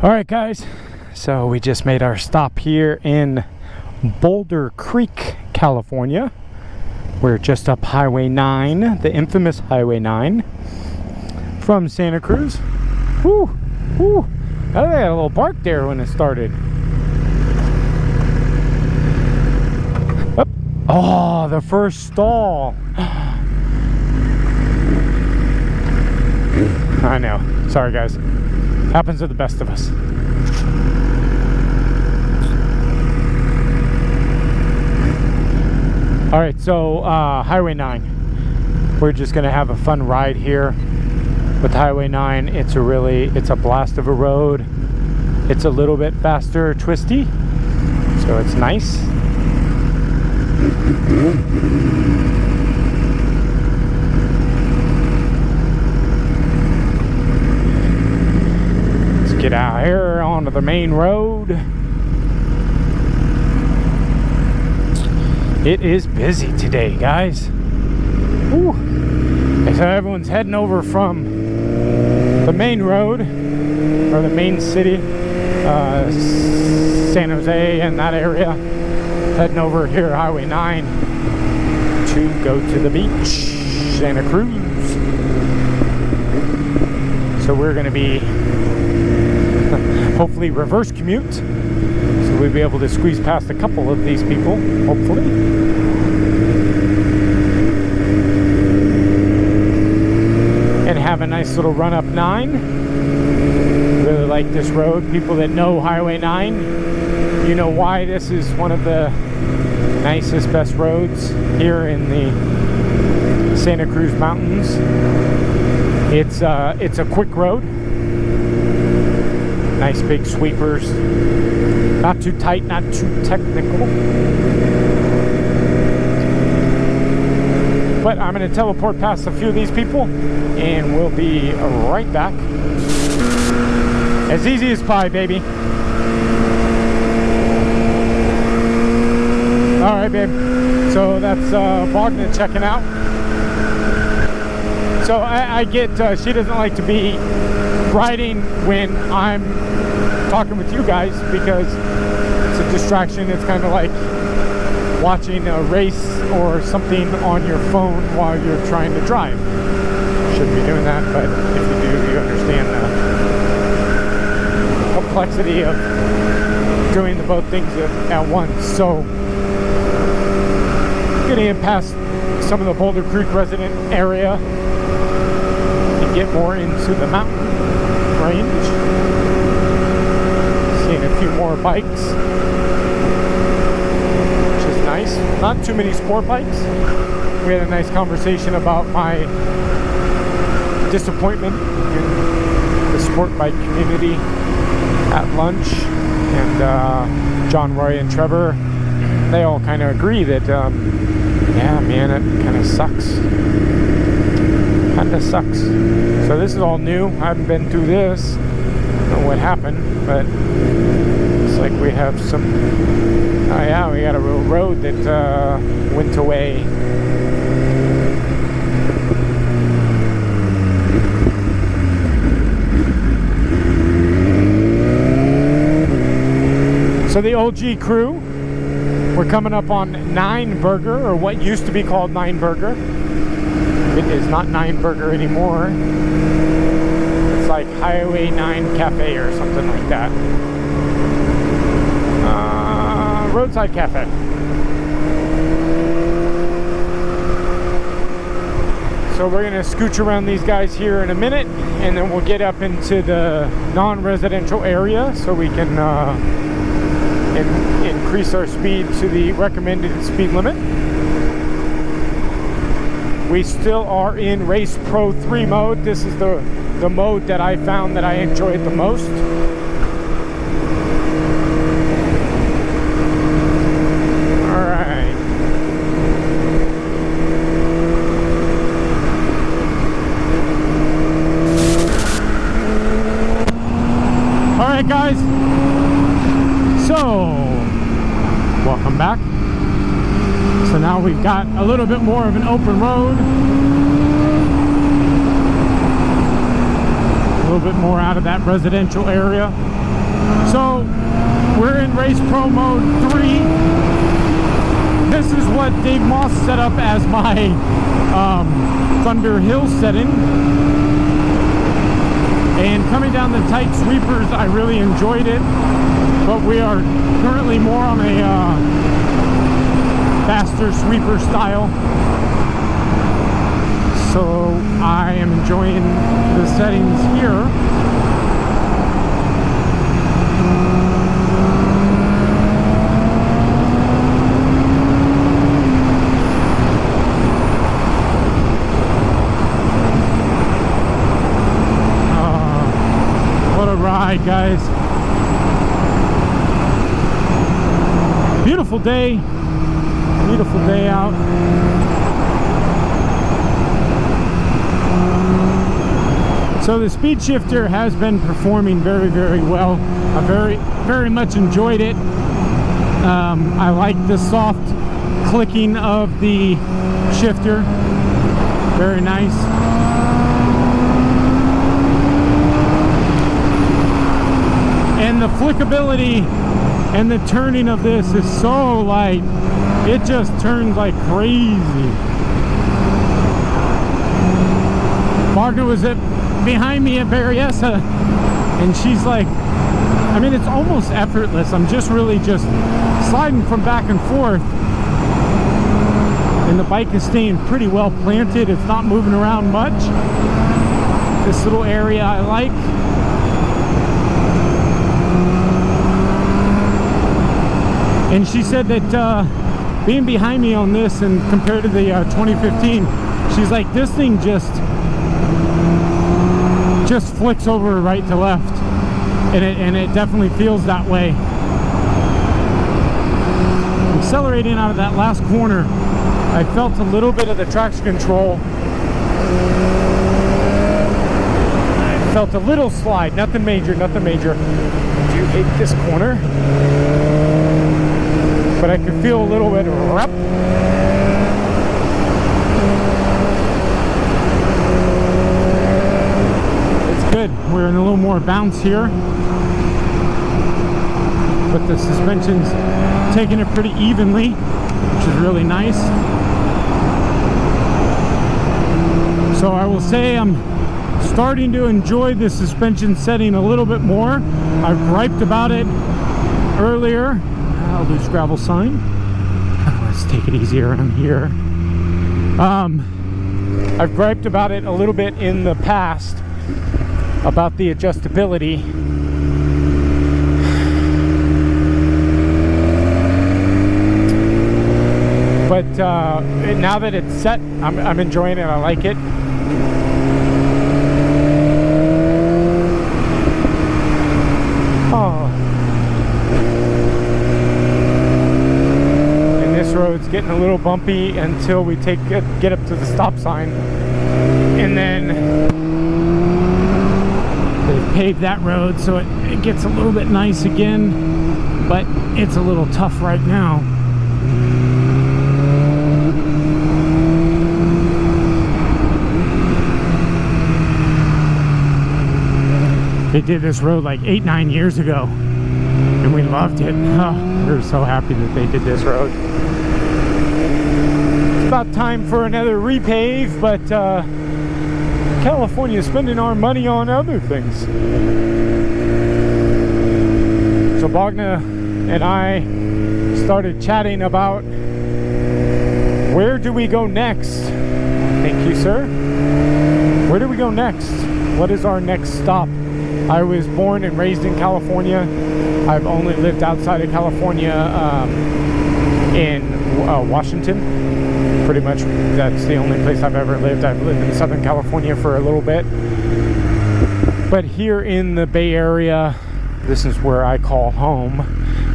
All right, guys, so we just made our stop here in Boulder Creek, California. We're just up Highway 9, the infamous Highway 9 from Santa Cruz. Whoo, whoo. I had a little bark there when it started. Oh, the first stall. I know. Sorry, guys. Happens to the best of us. All right, so Highway 9. We're just gonna have a fun ride here with Highway 9. It's a blast of a road. It's a little bit faster, twisty, so it's nice. Let's get out here onto the main road. It is busy today, guys. Woo. So everyone's heading over from the main road, or the main city, San Jose and that area, heading over here Highway 9 to go to the beach, Santa Cruz. So we're going to be hopefully reverse commute, so we'll be able to squeeze past a couple of these people, hopefully. And have a nice little run up 9. Really like this road. People that know Highway 9, you know why this is one of the nicest, best roads here in the Santa Cruz Mountains. It's a quick road. Nice big sweepers. Not too tight, not too technical. But I'm going to teleport past a few of these people and we'll be right back. As easy as pie, baby. Alright, babe. So that's Bogdan checking out. So I get she doesn't like to be riding when I'm talking with you guys because it's a distraction. It's kind of like watching a race or something on your phone while you're trying to drive. Shouldn't be doing that, but if you do, you understand the complexity of doing the both things at once. So getting past some of the Boulder Creek resident area and get more into the mountain range. Seeing a few more bikes, which is nice. Not too many sport bikes. We had a nice conversation about my disappointment in the sport bike community at lunch, and John, Roy, and Trevor, they all kind of agree that yeah, man, it kind of sucks. So this is all new. I haven't been through this. I don't know what happened, but it's like we have some. Oh yeah, we got a real road that went away. So the OG crew, we're coming up on 9 Burger, or what used to be called 9 Burger. It is not 9 Burger anymore. It's like Highway 9 Cafe or something like that. Roadside Cafe. So we're gonna scooch around these guys here in a minute, and then we'll get up into the non-residential area so we can increase our speed to the recommended speed limit. We still are in Race Pro 3 mode. This is the mode that I found that I enjoyed the most. Alright. Alright, guys. So, welcome back. So now we've got a little bit more of an open road. A little bit more out of that residential area. So we're in race pro mode 3. This is what Dave Moss set up as my Thunder Hill setting. And coming down the tight sweepers, I really enjoyed it. But we are currently more on a faster sweeper style. So I am enjoying the settings here. What a ride, guys. Beautiful day. Beautiful day out. So the speed shifter has been performing very, very well. I very much enjoyed it. I like the soft clicking of the shifter. Very nice. And the flickability and the turning of this is so light. It just turns like crazy. Wagner was behind me at Berryessa, and she's like, I mean, it's almost effortless. I'm just really just sliding from back and forth, and the bike is staying pretty well planted. It's not moving around much. This little area I like. And she said that being behind me on this and compared to the 2015, she's like, this thing just flicks over right to left, and it definitely feels that way. Accelerating out of that last corner, I felt a little bit of the traction control. I felt a little slide, nothing major, nothing major. Do hate this corner, but I could feel a little bit of rup. Good. We're in a little more bounce here, but the suspension's taking it pretty evenly, which is really nice. So I will say I'm starting to enjoy the suspension setting a little bit more. I've griped about it earlier. I'll lose gravel sign. Let's take it easy around here. I've griped about it a little bit in the past, about the adjustability. But now that it's set, I'm enjoying it. I like it. Oh. And this road's getting a little bumpy until we get up to the stop sign, and then they've paved that road, so it gets a little bit nice again, but it's a little tough right now. They did this road like 8-9 years ago, and we loved it. Oh, we were so happy that they did this road. It's about time for another repave, but California is spending our money on other things. So Bogna and I started chatting about where do we go next. Thank you, sir. Where do we go next? What is our next stop? I was born and raised in California. I've only lived outside of California in Washington. Pretty much that's the only place I've ever lived. I've lived in Southern California for a little bit. But here in the Bay Area, this is where I call home.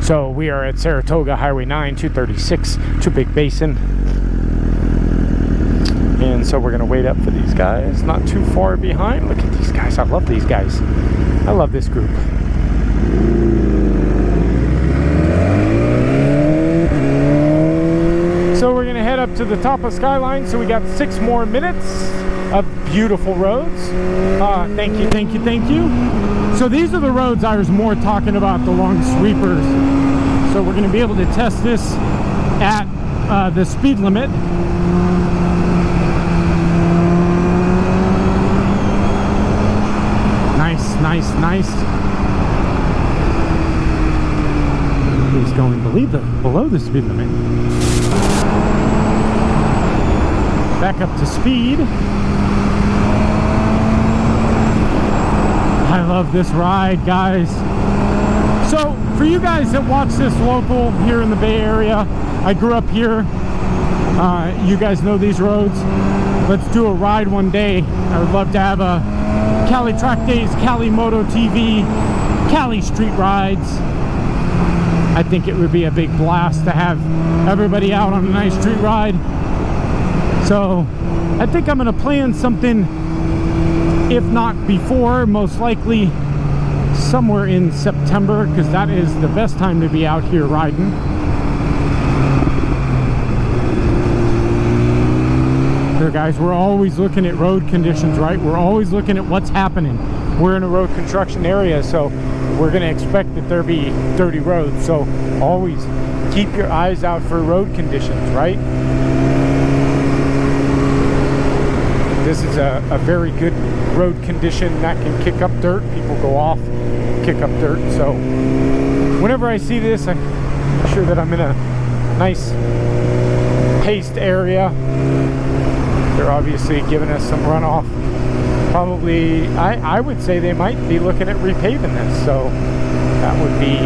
So we are at Saratoga Highway 9, 236 to Big Basin. And so we're going to wait up for these guys. Not too far behind. Look at these guys. I love these guys. I love this group. So we're going to head up to the top of Skyline. So we got 6 more minutes of beautiful roads. Thank you, thank you, thank you. So these are the roads I was more talking about, the long sweepers. So we're going to be able to test this at the speed limit. Nice, nice, nice. He's going below the speed limit. Back up to speed. I love this ride, guys. So for you guys that watch this local here in the Bay Area, I grew up here. You guys know these roads. Let's do a ride one day. I would love to have a Cali Track Days, Cali Moto TV, Cali Street Rides. I think it would be a big blast to have everybody out on a nice street ride. So I think I'm going to plan something, if not before, most likely somewhere in September, because that is the best time to be out here riding. So guys, we're always looking at road conditions, right? We're always looking at what's happening. We're in a road construction area, so we're going to expect that there be dirty roads. So always keep your eyes out for road conditions, right? This is a very good road condition that can kick up dirt. People go off, kick up dirt. So whenever I see this, I make sure that I'm in a nice paced area. They're obviously giving us some runoff. Probably, I would say they might be looking at repaving this. So that would be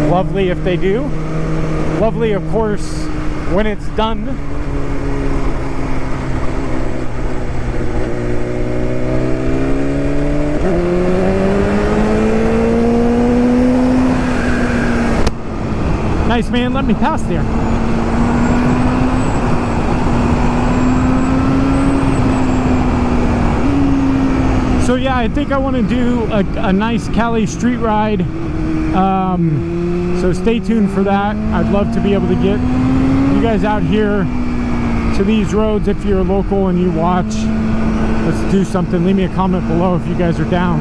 lovely if they do. Lovely, of course, when it's done. Nice, man, let me pass there. So yeah, I think I want to do a nice Cali street ride. So stay tuned for that. I'd love to be able to get you guys out here to these roads if you're local and you watch. Let's do something. Leave me a comment below if you guys are down.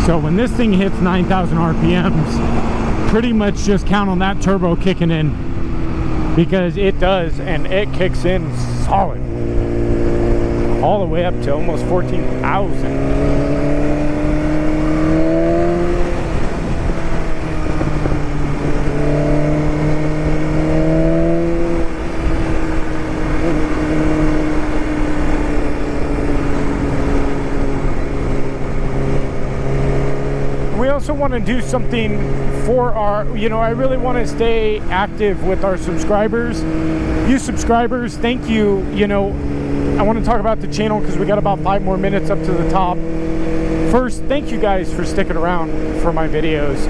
So when this thing hits 9,000 RPMs, pretty much just count on that turbo kicking in, because it does, and it kicks in solid all the way up to almost 14,000. We also want to do something for our, I really want to stay active with our subscribers. You subscribers, thank you. I want to talk about the channel because we got about 5 more minutes up to the top. First, thank you guys for sticking around for my videos.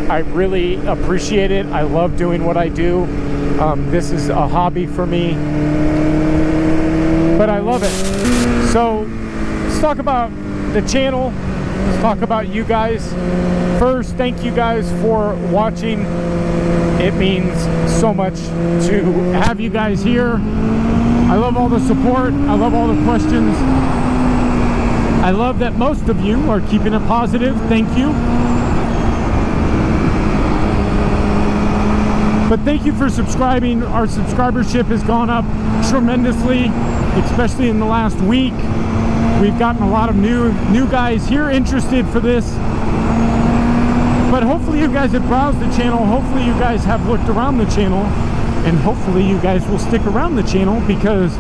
I really appreciate it. I love doing what I do. This is a hobby for me, but I love it. So let's talk about the channel. Let's talk about you guys. First, thank you guys for watching. It means so much to have you guys here. I love all the support. I love all the questions. I love that most of you are keeping it positive. Thank you. But thank you for subscribing. Our subscribership has gone up tremendously, especially in the last week. We've gotten a lot of new guys here interested for this. But hopefully you guys have browsed the channel. Hopefully you guys have looked around the channel. And hopefully you guys will stick around the channel because,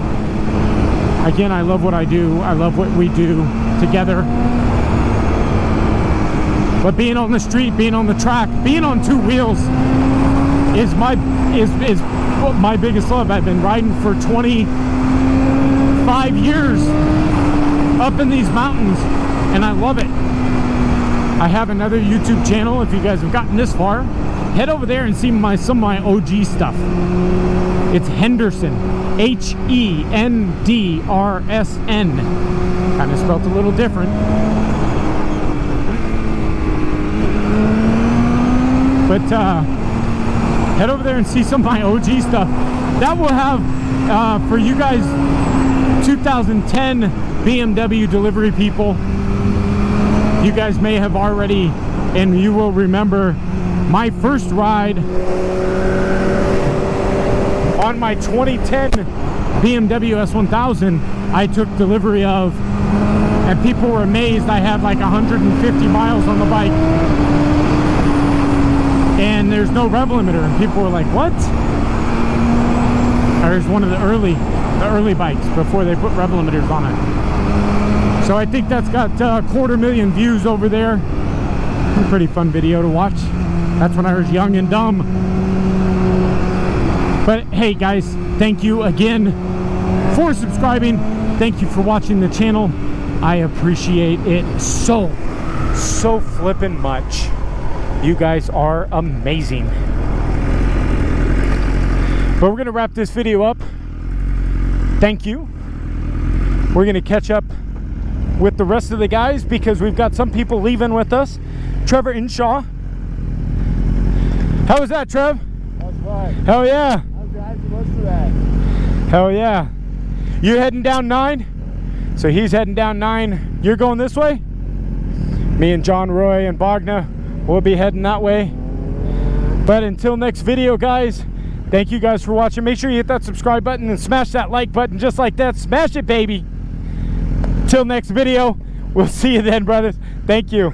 again, I love what I do. I love what we do together. But being on the street, being on the track, being on 2 wheels is my biggest love. I've been riding for 25 years up in these mountains, and I love it. I have another YouTube channel. If you guys have gotten this far, head over there and see some of my OG stuff. It's Henderson, H-E-N-D-R-S-N. Kind of spelled a little different. But head over there and see some of my OG stuff. That will have, for you guys, 2010 BMW delivery people. You guys may have already, and you will remember my first ride on my 2010 BMW S1000 I took delivery of, and people were amazed. I had like 150 miles on the bike and there's no rev limiter, and people were like, what? There's one of the early bikes before they put rev limiters on it. So I think that's got 250,000 views over there. A pretty fun video to watch. That's when I was young and dumb. But hey guys, thank you again for subscribing. Thank you for watching the channel. I appreciate it so flippin' much. You guys are amazing. But we're gonna wrap this video up. Thank you. We're gonna catch up with the rest of the guys because we've got some people leaving with us. Trevor Inshaw. How was that, Trev? That was fun. Hell yeah. I was driving most of that. Hell yeah. You're heading down 9? So he's heading down 9. You're going this way? Me and John, Roy, and Bogna will be heading that way. But until next video, guys, thank you guys for watching. Make sure you hit that subscribe button and smash that like button just like that. Smash it, baby. Till next video, we'll see you then, brothers. Thank you.